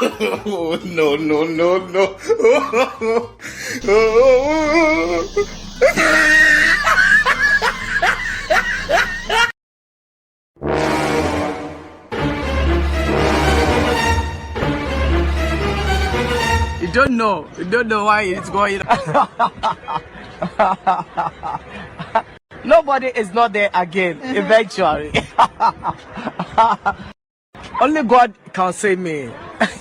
Oh, no, no, no, no. You don't know why it's going on. Nobody is not there again, eventually. Only God can save me.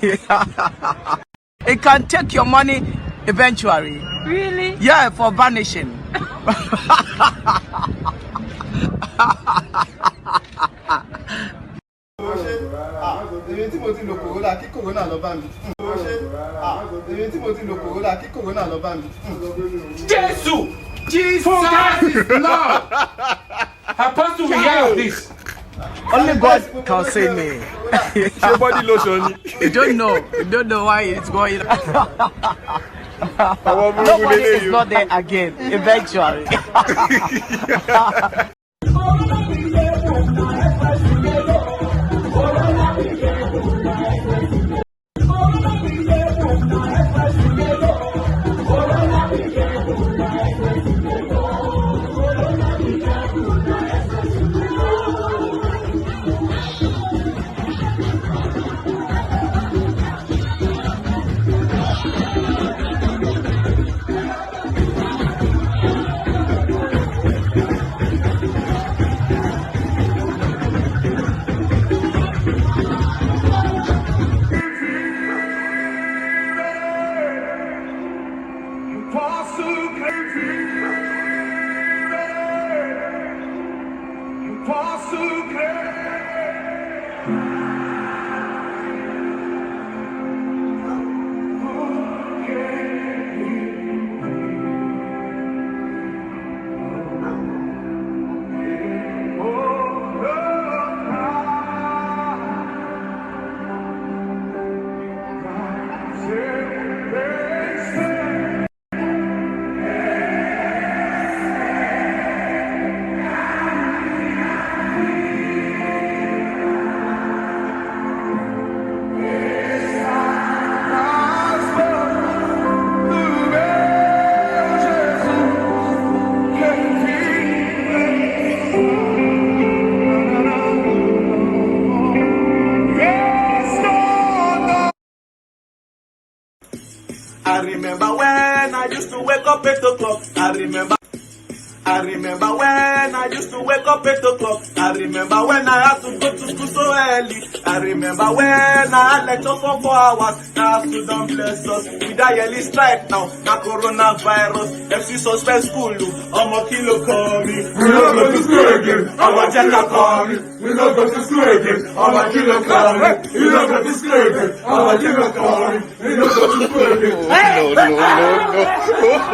It can take your money eventually. Really? Yeah, for vanishing. Èmi tí mo ti lo Corona kí Corona lọ bá mi. Èmi tí mo ti lo Corona kí Corona lọ bá mi. Jesus! Jesus is Lord! Apostle, we hear of this. Only God can save me. Your body lotion. You don't know why it's going on. Nobody is not there again, eventually. I remember when I used to wake up 8 o'clock. I remember when I used to wake up 8 o'clock. I remember when I had to go to school so early. I remember when I had lecture for 4 hours. Now school don't bless us with that yearly strike now. Now coronavirus, FC suspend school. I'ma kilo call me. We don't go to school again. I'ma Jenna call me. We don't go to school again. I'ma kilo call me. We don't go to school again. I'ma Jenna call me. We don't go to school again. No, no, no, no.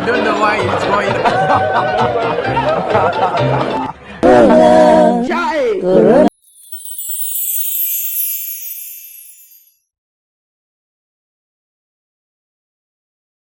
You don't know why it's going on.